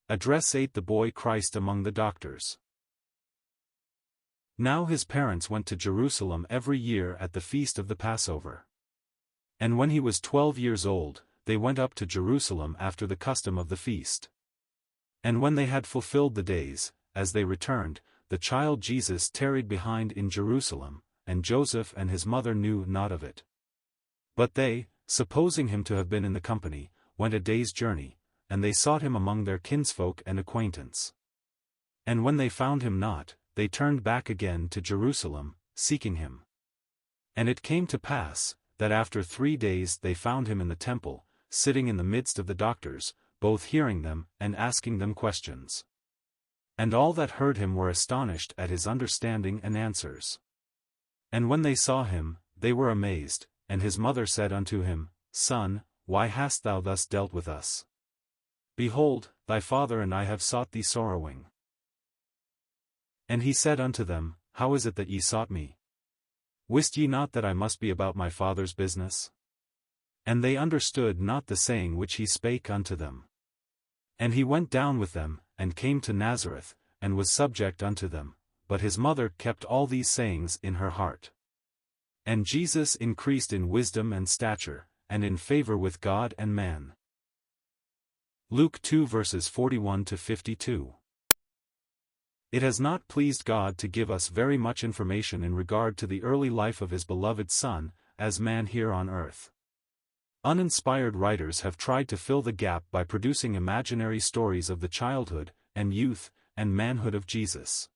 Address 8. The boy Christ among the doctors. Now his parents went to Jerusalem every year at the feast of the Passover. And when he was 12 years old, they went up to Jerusalem after the custom of the feast. And when they had fulfilled the days, as they returned, the child Jesus tarried behind in Jerusalem, and Joseph and his mother knew not of it. But they, supposing him to have been in the company, went a day's journey, and they sought him among their kinsfolk and acquaintance. And when they found him not, they turned back again to Jerusalem, seeking him. And it came to pass, that after 3 days they found him in the temple, sitting in the midst of the doctors, both hearing them and asking them questions. And all that heard him were astonished at his understanding and answers. And when they saw him, they were amazed, and his mother said unto him, Son, why hast thou thus dealt with us? Behold, thy father and I have sought thee sorrowing. And he said unto them, How is it that ye sought me? Wist ye not that I must be about my father's business? And they understood not the saying which he spake unto them. And he went down with them, and came to Nazareth, and was subject unto them, but his mother kept all these sayings in her heart. And Jesus increased in wisdom and stature, and in favor with God and man. Luke 2 verses 41 to 52. It has not pleased God to give us very much information in regard to the early life of his beloved Son, as man here on earth. Uninspired writers have tried to fill the gap by producing imaginary stories of the childhood, and youth, and manhood of Jesus.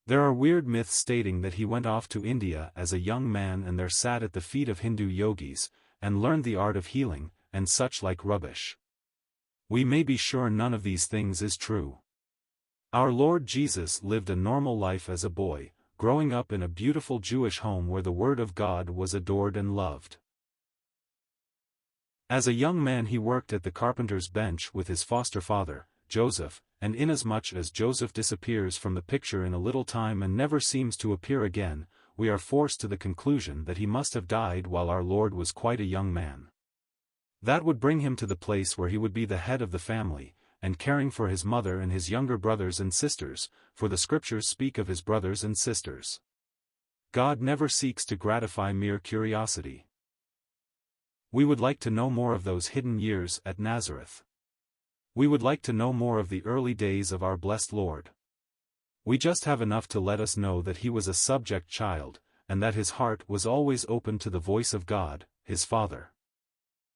There are weird myths stating that he went off to India as a young man and there sat at the feet of Hindu yogis, and learned the art of healing, and such like rubbish. We may be sure none of these things is true. Our Lord Jesus lived a normal life as a boy, growing up in a beautiful Jewish home where the Word of God was adored and loved. As a young man he worked at the carpenter's bench with his foster father, Joseph, and inasmuch as Joseph disappears from the picture in a little time and never seems to appear again, we are forced to the conclusion that he must have died while our Lord was quite a young man. That would bring him to the place where he would be the head of the family, and caring for his mother and his younger brothers and sisters, for the scriptures speak of his brothers and sisters. God never seeks to gratify mere curiosity. We would like to know more of those hidden years at Nazareth. We would like to know more of the early days of our blessed Lord. We just have enough to let us know that he was a subject child, and that his heart was always open to the voice of God, his Father.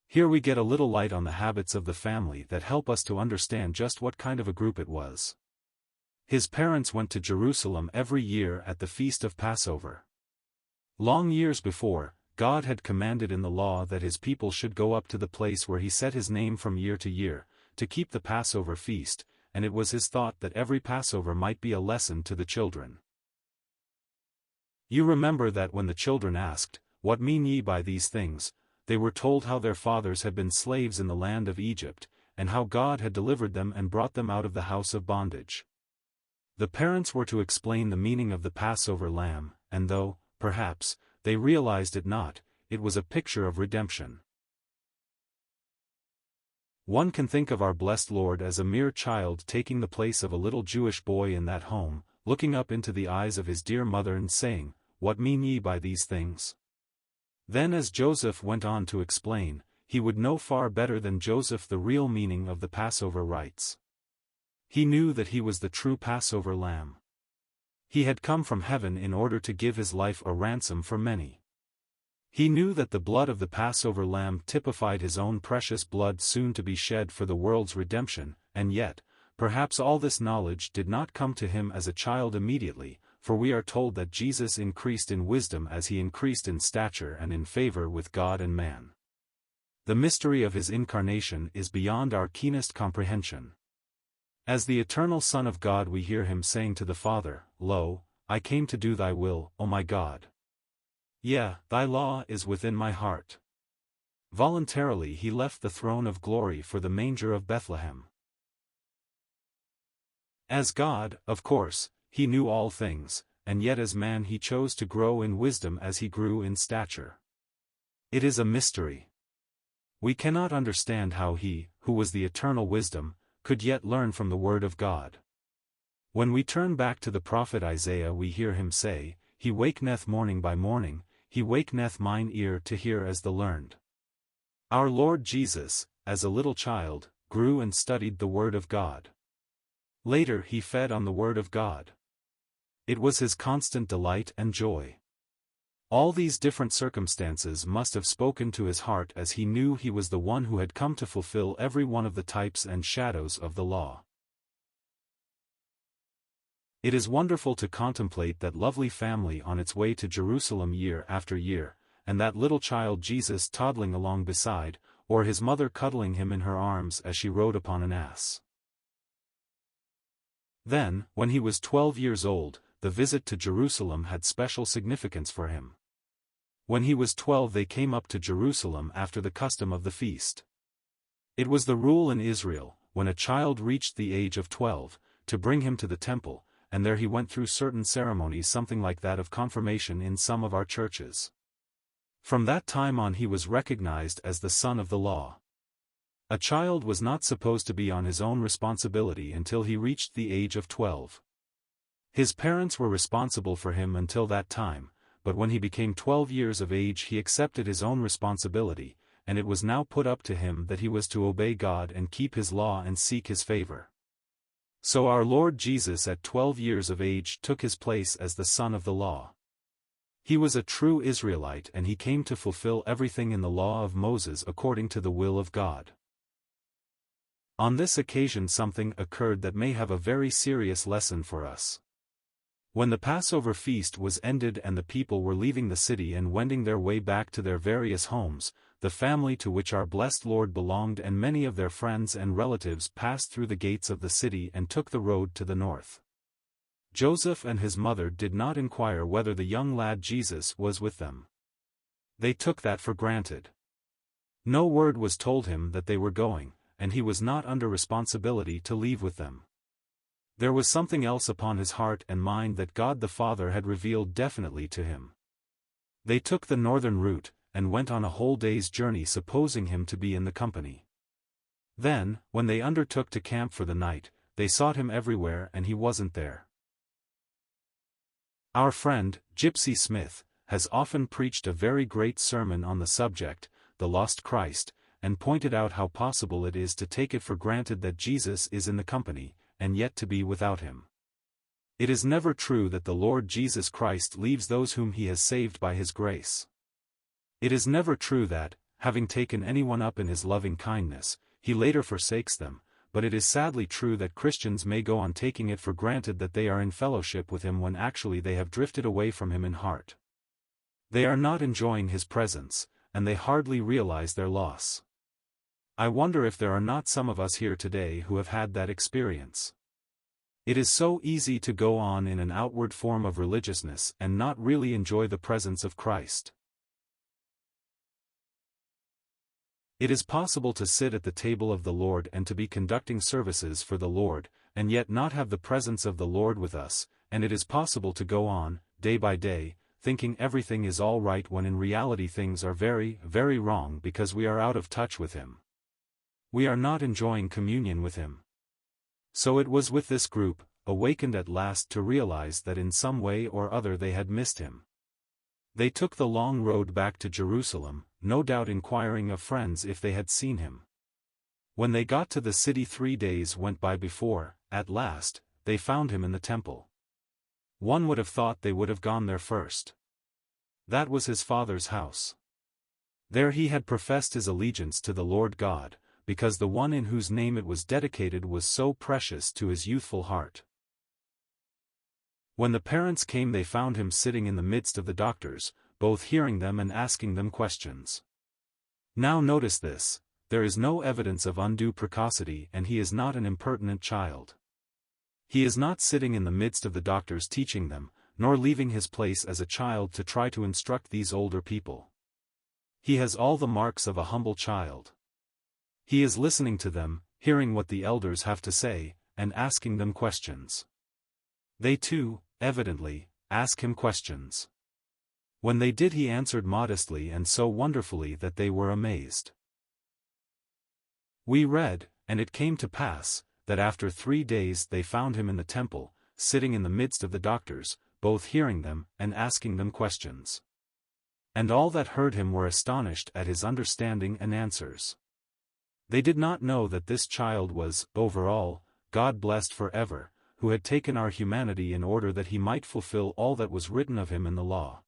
Here we get a little light on the habits of the family that help us to understand just what kind of a group it was. His parents went to Jerusalem every year at the feast of Passover. Long years before, God had commanded in the law that his people should go up to the place where he set his name from year to year, to keep the Passover feast, and it was his thought that every Passover might be a lesson to the children. You remember that when the children asked, What mean ye by these things? They were told how their fathers had been slaves in the land of Egypt, and how God had delivered them and brought them out of the house of bondage. The parents were to explain the meaning of the Passover lamb, and though, perhaps, they realized it not, it was a picture of redemption. One can think of our blessed Lord as a mere child taking the place of a little Jewish boy in that home, looking up into the eyes of his dear mother and saying, What mean ye by these things? Then as Joseph went on to explain, he would know far better than Joseph the real meaning of the Passover rites. He knew that he was the true Passover lamb. He had come from heaven in order to give his life a ransom for many. He knew that the blood of the Passover lamb typified his own precious blood soon to be shed for the world's redemption, and yet, perhaps all this knowledge did not come to him as a child immediately, for we are told that Jesus increased in wisdom as he increased in stature and in favor with God and man. The mystery of his incarnation is beyond our keenest comprehension. As the eternal Son of God we hear him saying to the Father, Lo, I came to do thy will, O my God. Yea, thy law is within my heart. Voluntarily he left the throne of glory for the manger of Bethlehem. As God, of course, he knew all things, and yet as man he chose to grow in wisdom as he grew in stature. It is a mystery. We cannot understand how he, who was the eternal wisdom, could yet learn from the word of God. When we turn back to the prophet Isaiah, we hear him say, "He wakeneth morning by morning, he wakeneth mine ear to hear as the learned." Our Lord Jesus, as a little child, grew and studied the word of God. Later he fed on the word of God. It was his constant delight and joy. All these different circumstances must have spoken to his heart, as he knew he was the one who had come to fulfill every one of the types and shadows of the law. It is wonderful to contemplate that lovely family on its way to Jerusalem year after year, and that little child Jesus toddling along beside, or his mother cuddling him in her arms as she rode upon an ass. Then, when he was 12 years old, the visit to Jerusalem had special significance for him. When he was 12 they came up to Jerusalem after the custom of the feast. It was the rule in Israel, when a child reached the age of 12, to bring him to the temple, and there he went through certain ceremonies, something like that of confirmation in some of our churches. From that time on he was recognized as the son of the law. A child was not supposed to be on his own responsibility until he reached the age of 12. His parents were responsible for him until that time, but when he became 12 years of age he accepted his own responsibility, and it was now put up to him that he was to obey God and keep his law and seek his favor. So our Lord Jesus at 12 years of age took his place as the son of the law. He was a true Israelite, and he came to fulfill everything in the law of Moses according to the will of God. On this occasion something occurred that may have a very serious lesson for us. When the Passover feast was ended and the people were leaving the city and wending their way back to their various homes, the family to which our blessed Lord belonged and many of their friends and relatives passed through the gates of the city and took the road to the north. Joseph and his mother did not inquire whether the young lad Jesus was with them. They took that for granted. No word was told him that they were going, and he was not under responsibility to leave with them. There was something else upon his heart and mind that God the Father had revealed definitely to him. They took the northern route, and went on a whole day's journey supposing him to be in the company. Then, when they undertook to camp for the night, they sought him everywhere and he wasn't there. Our friend, Gypsy Smith, has often preached a very great sermon on the subject, the lost Christ, and pointed out how possible it is to take it for granted that Jesus is in the company, and yet to be without him. It is never true that the Lord Jesus Christ leaves those whom he has saved by his grace. It is never true that, having taken anyone up in his loving kindness, he later forsakes them, but it is sadly true that Christians may go on taking it for granted that they are in fellowship with him when actually they have drifted away from him in heart. They are not enjoying his presence, and they hardly realize their loss. I wonder if there are not some of us here today who have had that experience. It is so easy to go on in an outward form of religiousness and not really enjoy the presence of Christ. It is possible to sit at the table of the Lord and to be conducting services for the Lord, and yet not have the presence of the Lord with us, and it is possible to go on, day by day, thinking everything is all right when in reality things are very, very wrong because we are out of touch with him. We are not enjoying communion with him. So it was with this group, awakened at last to realize that in some way or other they had missed him. They took the long road back to Jerusalem, no doubt inquiring of friends if they had seen him. When they got to the city 3 days went by before, at last, they found him in the temple. One would have thought they would have gone there first. That was his Father's house. There he had professed his allegiance to the Lord God, because the one in whose name it was dedicated was so precious to his youthful heart. When the parents came they found him sitting in the midst of the doctors, both hearing them and asking them questions. Now notice this, there is no evidence of undue precocity and he is not an impertinent child. He is not sitting in the midst of the doctors teaching them, nor leaving his place as a child to try to instruct these older people. He has all the marks of a humble child. He is listening to them, hearing what the elders have to say, and asking them questions. They too, evidently, ask him questions. When they did he answered modestly and so wonderfully that they were amazed. We read, "And it came to pass, that after 3 days they found him in the temple, sitting in the midst of the doctors, both hearing them and asking them questions. And all that heard him were astonished at his understanding and answers. They did not know that this child was, over all, God blessed forever, who had taken our humanity in order that he might fulfill all that was written of him in the law.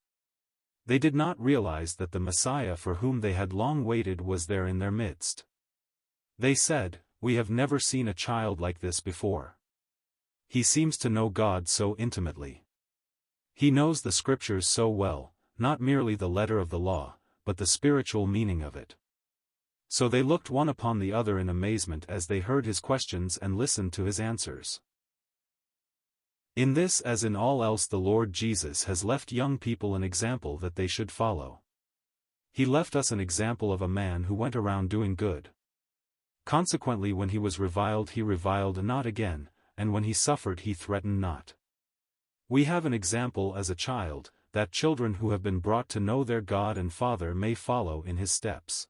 They did not realize that the Messiah for whom they had long waited was there in their midst. They said, "We have never seen a child like this before. He seems to know God so intimately. He knows the Scriptures so well, not merely the letter of the law, but the spiritual meaning of it." So they looked one upon the other in amazement as they heard his questions and listened to his answers. In this as in all else the Lord Jesus has left young people an example that they should follow. He left us an example of a man who went around doing good. Consequently when he was reviled he reviled not again, and when he suffered he threatened not. We have an example as a child, that children who have been brought to know their God and Father may follow in his steps.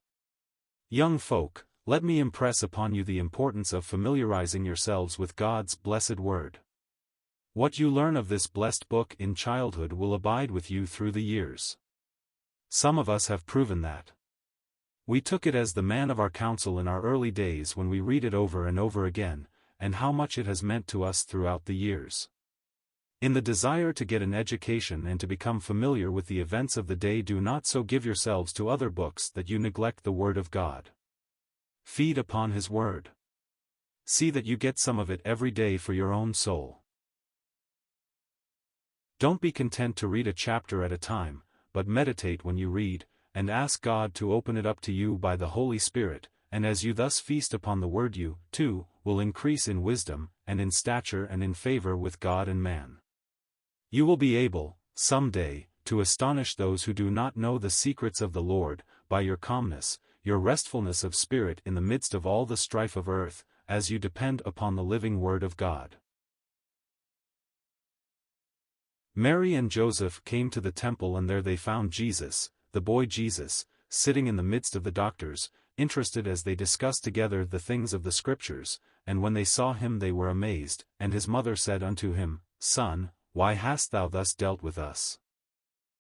Young folk, let me impress upon you the importance of familiarizing yourselves with God's blessed word. What you learn of this blessed book in childhood will abide with you through the years. Some of us have proven that. We took it as the man of our counsel in our early days when we read it over and over again, and how much it has meant to us throughout the years. In the desire to get an education and to become familiar with the events of the day, do not so give yourselves to other books that you neglect the Word of God. Feed upon His Word. See that you get some of it every day for your own soul. Don't be content to read a chapter at a time, but meditate when you read, and ask God to open it up to you by the Holy Spirit, and as you thus feast upon the Word you, too, will increase in wisdom, and in stature and in favor with God and man. You will be able, some day, to astonish those who do not know the secrets of the Lord, by your calmness, your restfulness of spirit in the midst of all the strife of earth, as you depend upon the living Word of God. Mary and Joseph came to the temple, and there they found Jesus, the boy Jesus, sitting in the midst of the doctors, interested as they discussed together the things of the Scriptures, and when they saw him they were amazed, and his mother said unto him, Son, why hast thou thus dealt with us?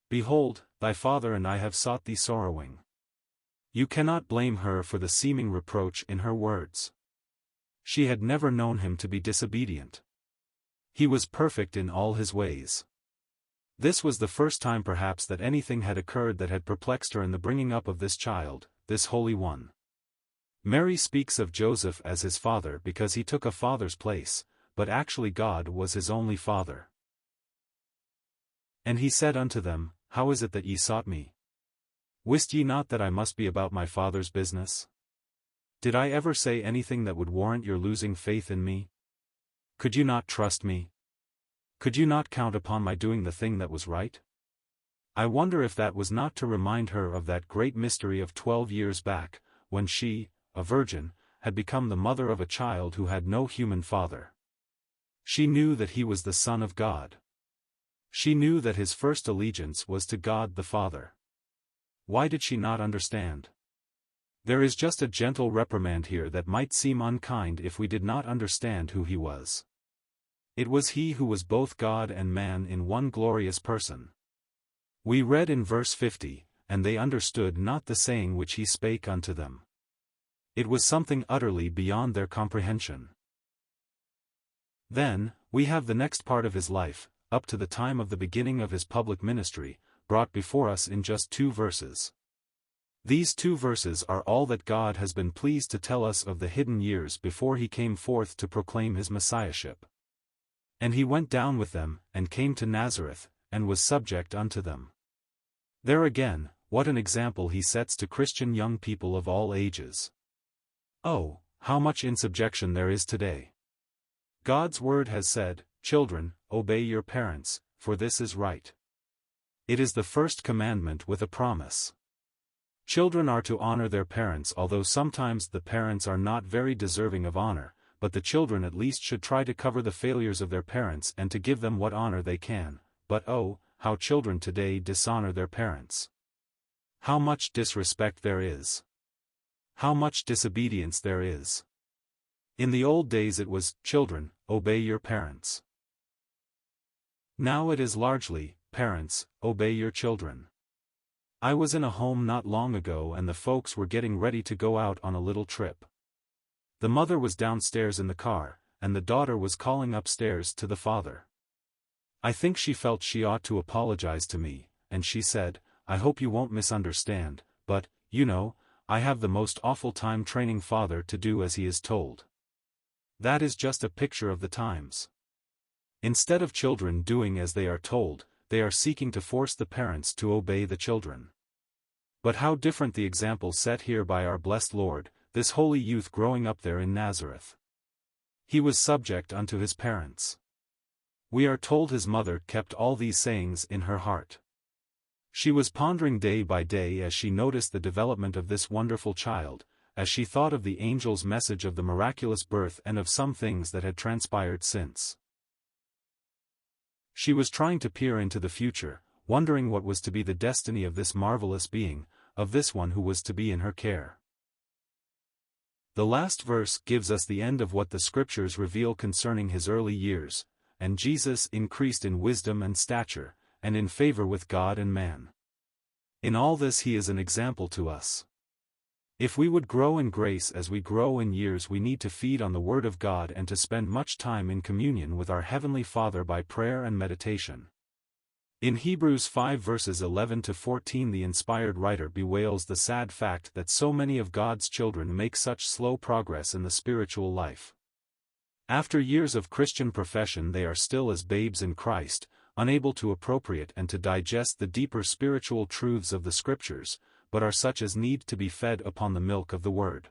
Behold, thy father and I have sought thee sorrowing. You cannot blame her for the seeming reproach in her words. She had never known him to be disobedient. He was perfect in all his ways. This was the first time perhaps that anything had occurred that had perplexed her in the bringing up of this child, this Holy One. Mary speaks of Joseph as his father because he took a father's place, but actually God was his only father. And he said unto them, How is it that ye sought me? Wist ye not that I must be about my Father's business? Did I ever say anything that would warrant your losing faith in me? Could you not trust me? Could you not count upon my doing the thing that was right? I wonder if that was not to remind her of that great mystery of 12 years back, when she, a virgin, had become the mother of a child who had no human father. She knew that he was the Son of God. She knew that his first allegiance was to God the Father. Why did she not understand? There is just a gentle reprimand here that might seem unkind if we did not understand who he was. It was he who was both God and man in one glorious person. We read in verse 50, And they understood not the saying which he spake unto them. It was something utterly beyond their comprehension. Then, we have the next part of his life, up to the time of the beginning of his public ministry, brought before us in just 2 verses. These 2 verses are all that God has been pleased to tell us of the hidden years before he came forth to proclaim his messiahship. And he went down with them, and came to Nazareth, and was subject unto them. There again, what an example he sets to Christian young people of all ages. Oh, how much in subjection there is today. God's word has said, Children, obey your parents, for this is right. It is the first commandment with a promise. Children are to honor their parents, although sometimes the parents are not very deserving of honor, but the children at least should try to cover the failures of their parents and to give them what honor they can. But oh, how children today dishonor their parents. How much disrespect there is. How much disobedience there is. In the old days it was, "Children, obey your parents." Now it is largely, "Parents, obey your children." I was in a home not long ago and the folks were getting ready to go out on a little trip. The mother was downstairs in the car, and the daughter was calling upstairs to the father. I think she felt she ought to apologize to me, and she said, "I hope you won't misunderstand, but, you know, I have the most awful time training father to do as he is told." That is just a picture of the times. Instead of children doing as they are told, they are seeking to force the parents to obey the children. But how different the example set here by our blessed Lord, this holy youth growing up there in Nazareth. He was subject unto his parents. We are told his mother kept all these sayings in her heart. She was pondering day by day as she noticed the development of this wonderful child, as she thought of the angel's message of the miraculous birth and of some things that had transpired since. She was trying to peer into the future, wondering what was to be the destiny of this marvelous being, of this one who was to be in her care. The last verse gives us the end of what the scriptures reveal concerning his early years, and Jesus increased in wisdom and stature, and in favor with God and man. In all this he is an example to us. If we would grow in grace as we grow in years, we need to feed on the Word of God and to spend much time in communion with our Heavenly Father by prayer and meditation. In Hebrews 5 verses 11 to 14, the inspired writer bewails the sad fact that so many of God's children make such slow progress in the spiritual life. After years of Christian profession, they are still as babes in Christ, unable to appropriate and to digest the deeper spiritual truths of the Scriptures, but are such as need to be fed upon the milk of the Word.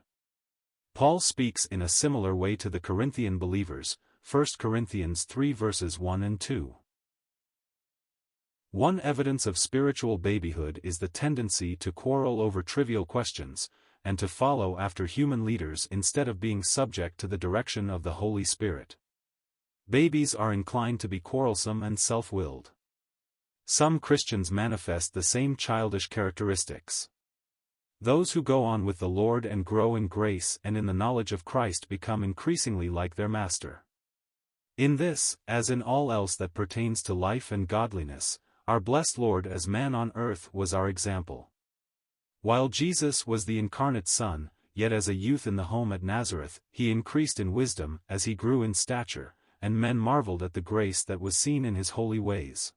Paul speaks in a similar way to the Corinthian believers, 1 Corinthians 3 verses 1 and 2. One evidence of spiritual babyhood is the tendency to quarrel over trivial questions, and to follow after human leaders instead of being subject to the direction of the Holy Spirit. Babies are inclined to be quarrelsome and self-willed. Some Christians manifest the same childish characteristics. Those who go on with the Lord and grow in grace and in the knowledge of Christ become increasingly like their Master. In this, as in all else that pertains to life and godliness, our blessed Lord as man on earth was our example. While Jesus was the incarnate Son, yet as a youth in the home at Nazareth, he increased in wisdom as he grew in stature, and men marveled at the grace that was seen in his holy ways.